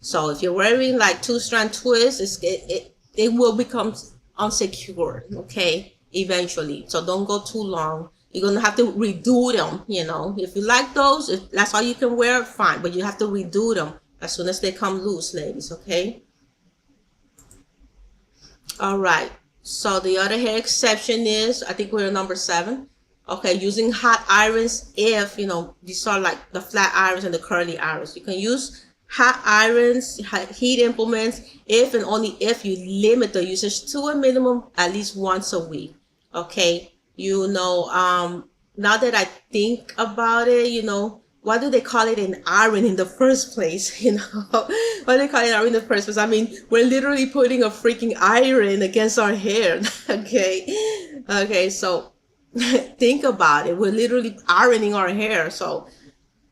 so if you're wearing like 2-strand twists, it will become unsecure. Okay, eventually. So don't go too long. You're gonna have to redo them. You know, if you like those, if that's all you can wear, fine. But you have to redo them as soon as they come loose, ladies. Okay. All right. So the other hair exception is, I think we're number 7. Okay, using hot irons. If, you know, these are like the flat irons and the curly irons. You can use hot irons, heat implements, if and only if you limit the usage to a minimum at least once a week. Okay, you know, now that I think about it, you know, why do they call it an iron in the first place? You know, why do they call it an iron in the first place? I mean, we're literally putting a freaking iron against our hair. Okay, so think about it. We're literally ironing our hair. So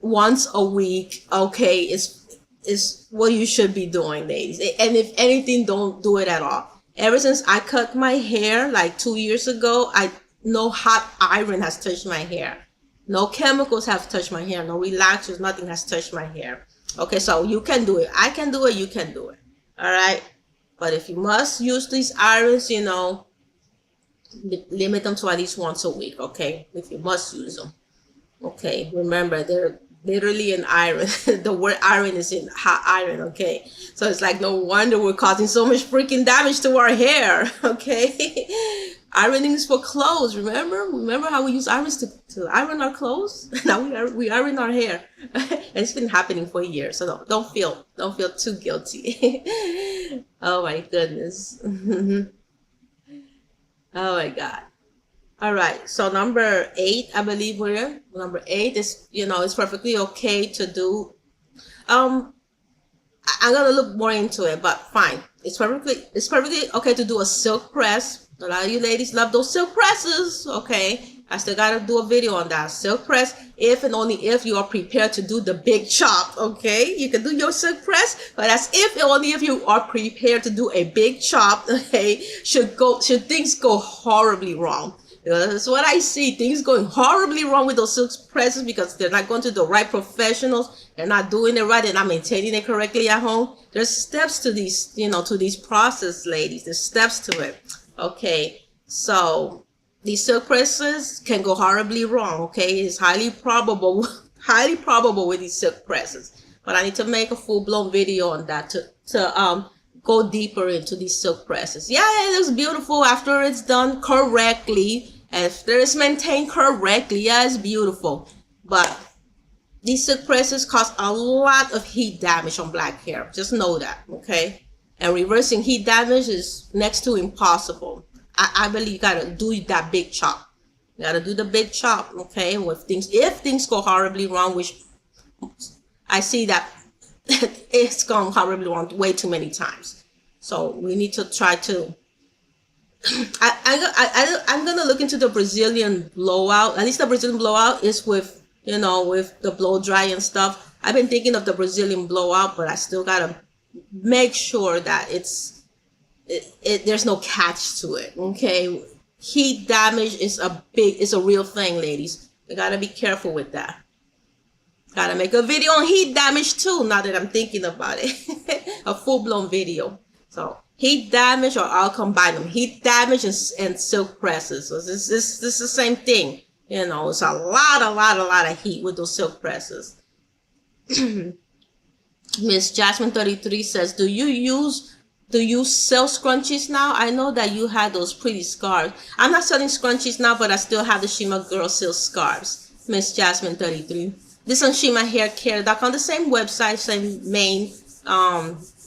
once a week, okay, is what you should be doing, ladies. And if anything, don't do it at all. Ever since I cut my hair like 2 years ago, no hot iron has touched my hair. No chemicals have touched my hair. No relaxers, nothing has touched my hair. Okay, so you can do it. I can do it. You can do it. All right. But if you must use these irons, you know, limit them to at least once a week. Okay, if you must use them. Okay, remember, they're literally an iron. The word iron is in hot iron. Okay, so it's like no wonder we're causing so much freaking damage to our hair. Okay, ironing is for clothes. Remember how we use irons to iron our clothes? Now we iron our hair. And it's been happening for years, so don't feel too guilty. Oh my goodness. Oh my God. All right. So number 8, I believe number 8 is, you know, it's perfectly okay to do. I'm gonna look more into it, but fine. It's perfectly okay to do a silk press. A lot of you ladies love those silk presses. Okay. I still gotta do a video on that. Silk press, if and only if you are prepared to do the big chop. Okay, you can do your silk press, but that's if and only if you are prepared to do a big chop. Okay, should things go horribly wrong. That's what I see. Things going horribly wrong with those silk presses because they're not going to the right professionals. They're not doing it right. They're not maintaining it correctly at home. There's steps to these, you know, to these process, ladies. There's steps to it. Okay, so these silk presses can go horribly wrong. Okay, it's highly probable with these silk presses. But I need to make a full-blown video on that to go deeper into these silk presses. Yeah, it looks beautiful after it's done correctly. After it's maintained correctly, yeah, it's beautiful. But these silk presses cause a lot of heat damage on black hair. Just know that, okay? And reversing heat damage is next to impossible. I believe you gotta do that big chop. You gotta do the big chop, okay? If things go horribly wrong, which I see that it's gone horribly wrong way too many times. So we need to try to. I'm gonna look into the Brazilian blowout. At least the Brazilian blowout is with, with the blow dry and stuff. I've been thinking of the Brazilian blowout, but I still gotta make sure that there's no catch to it. Okay, heat damage is a real thing, ladies. You gotta be careful with that. Gotta make a video on heat damage too, now that I'm thinking about it. A full-blown video. So heat damage, or I'll combine them. Heat damage and silk presses. So this is the same thing. It's a lot of heat with those silk presses. Miss Jasmine 33 says, do you sell scrunchies now? I know that you had those pretty scarves. I'm not selling scrunchies now, but I still have the Shima Girl Silk scarves. Miss Jasmine 33. This on ShimaHairCare.com, the same website, same main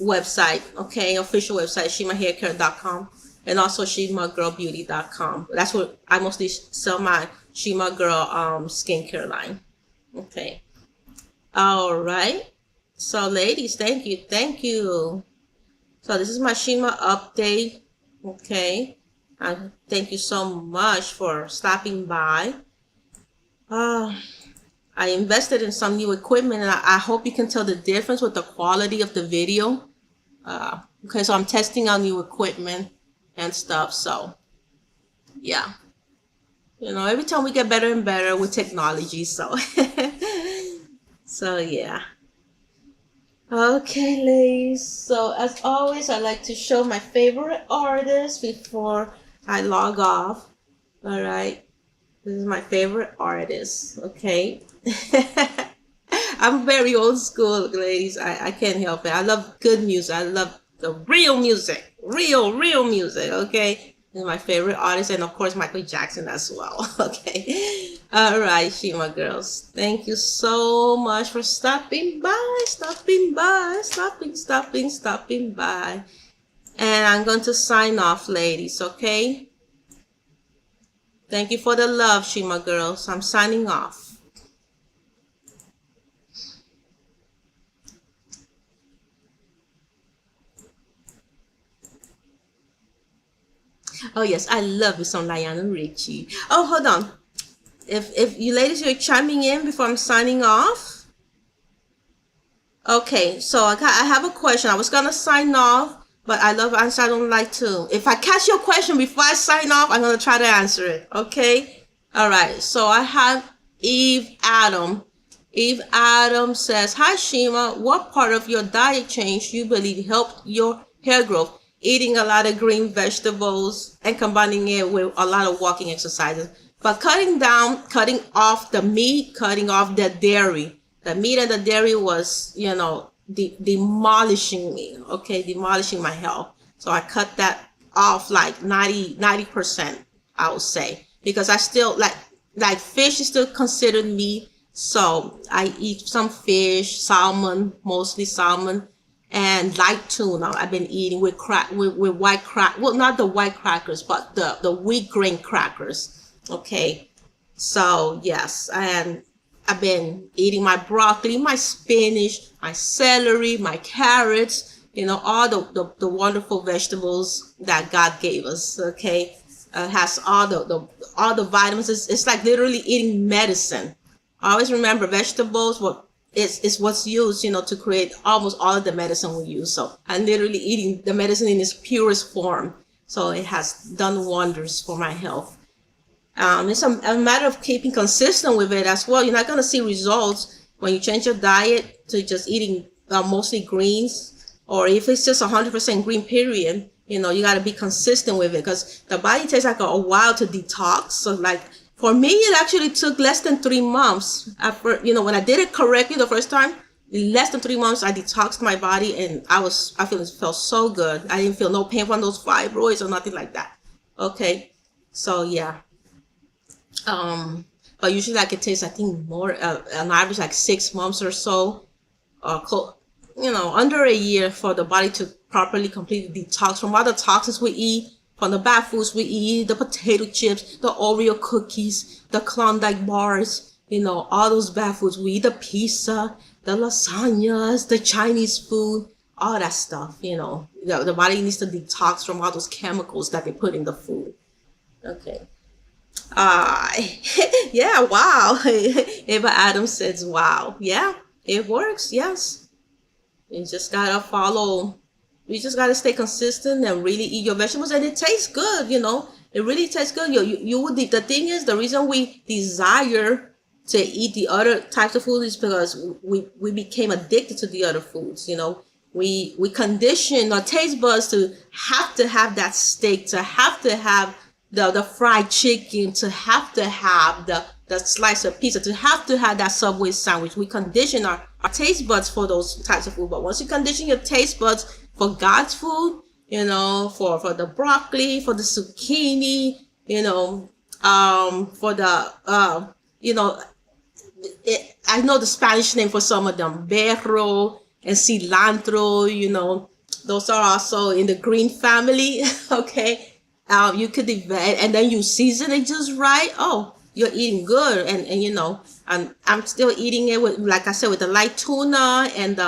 website, okay, official website, ShimaHairCare.com, and also ShimaGirlBeauty.com. That's where I mostly sell my Shima Girl skincare line. Okay. All right. So, ladies, thank you. So this is my Shima update. Okay. Thank you so much for stopping by. I invested in some new equipment, and I hope you can tell the difference with the quality of the video. Okay, so I'm testing out new equipment and stuff. So, yeah. Every time we get better and better with technology. So, so yeah. Okay, ladies. So, as always, I like to show my favorite artist before I log off. All right. This is my favorite artist. Okay. I'm very old school, ladies. I can't help it. I love good music. I love the real music. Real music, okay? This is my favorite artist, and of course Michael Jackson as well. Okay. All right, Shima girls. Thank you so much for stopping by. Stopping by. And I'm going to sign off, ladies, okay? Thank you for the love, Shima girls. I'm signing off. Oh yes, I love you some Lionel Richie. Oh, hold on. If you ladies are chiming in before I'm signing off. Okay, so I have a question. I was gonna sign off, but I don't like to. If I catch your question before I sign off, I'm gonna try to answer it. Okay? All right. So I have Eve Adam. Eve Adam says, "Hi Shima, what part of your diet change you believe helped your hair growth? Eating a lot of green vegetables and combining it with a lot of walking exercises, but cutting off the meat, cutting off the dairy. The meat and the dairy was, demolishing me, okay, demolishing my health. So I cut that off like 90%, I would say, because I still like fish is still considered meat. So I eat some fish, salmon, mostly salmon, and light tuna. I've been eating with white crack. Well, not the white crackers, but the wheat grain crackers. Okay. So yes, and I've been eating my broccoli, my spinach, my celery, my carrots. All the wonderful vegetables that God gave us. Okay, has all the vitamins. It's like literally eating medicine. I always remember vegetables. It's what's used, to create almost all of the medicine we use. So I'm literally eating the medicine in its purest form. So it has done wonders for my health. It's a matter of keeping consistent with it as well. You're not going to see results when you change your diet to just eating mostly greens, or if it's just 100% green period, you got to be consistent with it, because the body takes like a while to detox. So like, for me, it actually took less than 3 months after, when I did it correctly the first time. Less than 3 months, I detoxed my body, and it felt so good. I didn't feel no pain from those fibroids or nothing like that. Okay, so yeah. But usually it takes, I think, more on average like 6 months or so, under a year for the body to properly completely detox from all the toxins we eat, From the bad foods, we eat the potato chips, the Oreo cookies, the Klondike bars, all those bad foods. We eat the pizza, the lasagnas, the Chinese food, all that stuff, The body needs to detox from all those chemicals that they put in the food. Okay. Uh, yeah, wow. Eva Adams says, wow. Yeah, it works. Yes. You just gotta follow. You just gotta stay consistent and really eat your vegetables, and it tastes good. It really tastes good. You would. The thing is, the reason we desire to eat the other types of food is because we became addicted to the other foods. We condition our taste buds to have that steak, to have the fried chicken, to have the slice of pizza, to have that Subway sandwich. We condition our taste buds for those types of food. But once you condition your taste buds for God's food, for the broccoli, for the zucchini, for the I know the Spanish name for some of them, berro and cilantro, those are also in the green family. Okay. You could and then you season it just right. Oh, you're eating good. And I'm still eating it with, like I said, with the light tuna and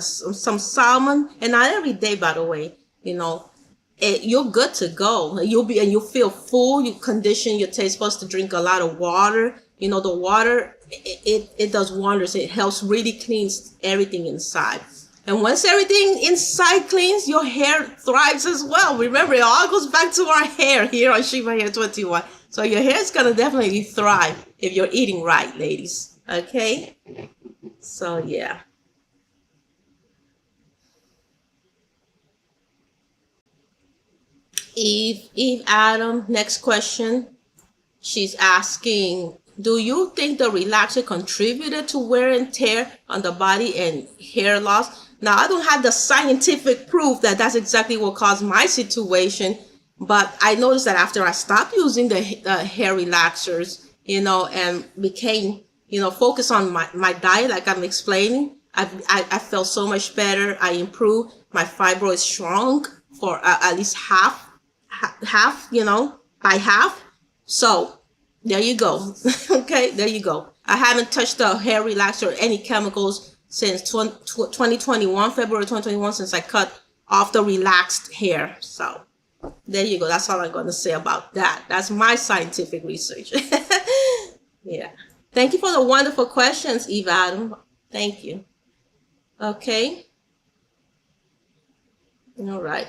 some salmon, and not every day, by the way. You're good to go. You'll feel full. You condition your taste buds to drink a lot of water. The water, it does wonders. It helps really cleans everything inside. And once everything inside cleans, your hair thrives as well. Remember, it all goes back to our hair here on Shima Hair 21. So your hair is going to definitely thrive if you're eating right, ladies. Okay? So, yeah. Eve Adam, next question. She's asking, do you think the relaxer contributed to wear and tear on the body and hair loss? Now, I don't have the scientific proof that that's exactly what caused my situation, but I noticed that after I stopped using the hair relaxers, and became, focused on my diet, like I'm explaining, I felt so much better. I improved. My fibroids shrunk for at least half, by half. So there you go. Okay, there you go. I haven't touched the hair relaxer or any chemicals since 2021, February 2021, since I cut off the relaxed hair. So there you go. That's all I'm going to say about that. That's my scientific research. Yeah. Thank you for the wonderful questions, Eve Adam. Thank you. Okay. All right.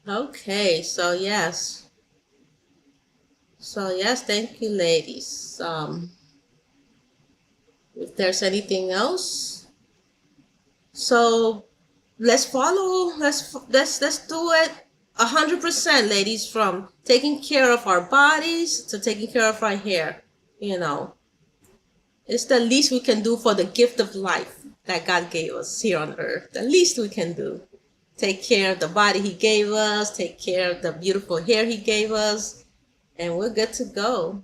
Okay. So yes, thank you, ladies. If there's anything else, so let's follow. Let's do it 100%, ladies. From taking care of our bodies to taking care of our hair. It's the least we can do for the gift of life that God gave us here on earth. The least we can do. Take care of the body He gave us. Take care of the beautiful hair He gave us, and we're good to go.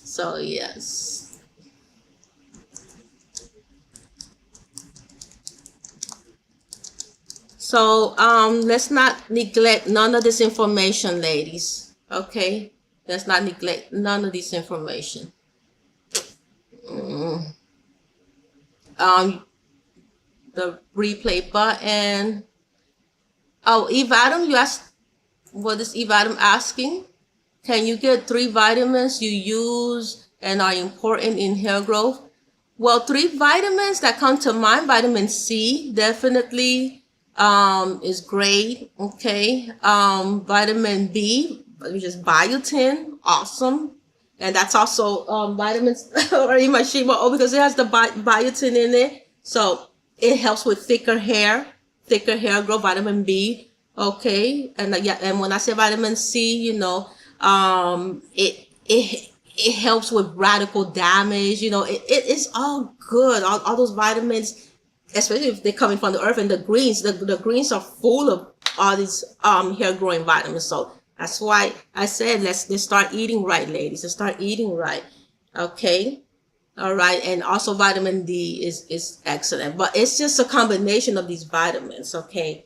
So yes. So let's not neglect none of this information, ladies. Okay? Let's not neglect none of this information. The replay button. Oh, Eve Adam, you asked, what is Eve Adam asking? Can you get 3 vitamins you use and are important in hair growth? Well, 3 vitamins that come to mind: vitamin C, definitely, is great. Okay. Vitamin B, which is biotin, awesome. And that's also vitamins or in my Shima because it has the biotin in it. So it helps with thicker hair growth, vitamin B. Okay. And and when I say vitamin C, it helps with radical damage. It's all good. All those vitamins, especially if they're coming from the earth, and the greens are full of all these hair growing vitamins. So that's why I said let's start eating right, ladies. Let's start eating right. Okay. All right, and also vitamin D is excellent, but it's just a combination of these vitamins. Okay,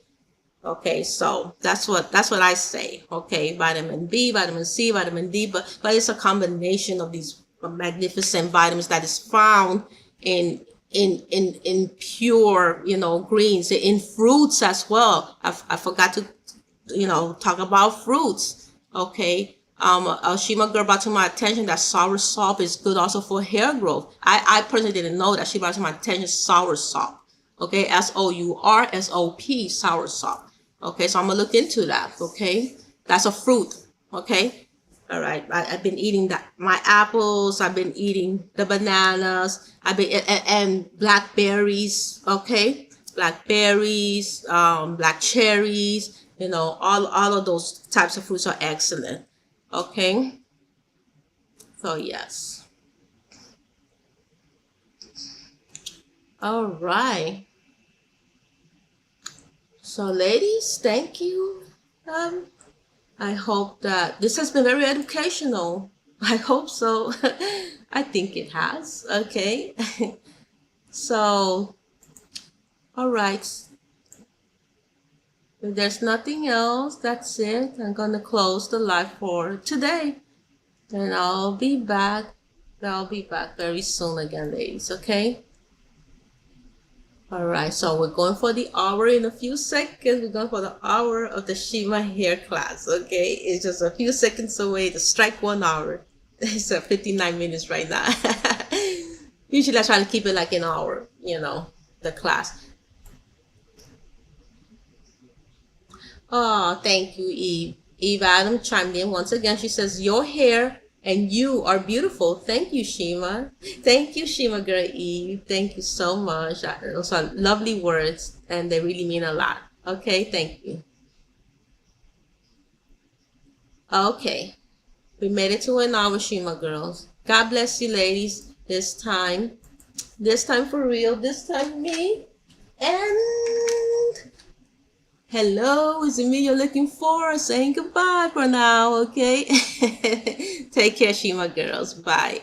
okay, so that's what I say. Okay, vitamin B, vitamin C, vitamin D, but it's a combination of these magnificent vitamins that is found in in pure, greens, in fruits as well. I forgot to, talk about fruits. Okay. Shima girl brought to my attention that sour salt is good also for hair growth. I personally didn't know that. She brought to my attention sour salt. Okay, SOURSOP, sour salt. Okay, so I'm gonna look into that. Okay, that's a fruit. Okay, all right. I've been eating that my apples. I've been eating the bananas. I've been and blackberries. Okay, blackberries, black cherries. All of those types of fruits are excellent. Okay, so yes. All right. So, ladies, thank you. Um, I hope that this has been very educational. I hope so. I think it has. Okay. So, all right. If there's nothing else, that's it. I'm going to close the live for today. And I'll be back. I'll be back very soon again, ladies. Okay. All right, so we're going for the hour in a few seconds. We're going for the hour of the Shima hair class. Okay, it's just a few seconds away to strike 1 hour. It's 59 minutes right now. Usually I try to keep it like an hour, the class. Oh, thank you, Eve. Eve Adam chimed in once again. She says, your hair and you are beautiful. Thank you, Shima. Thank you, Shima girl Eve. Thank you so much. Those are lovely words, and they really mean a lot. Okay, thank you. Okay, we made it to an hour, Shima girls. God bless you, ladies. This time for real. This time me. And hello, is it me you're looking for? Saying goodbye for now, okay? Take care, Shima girls. Bye.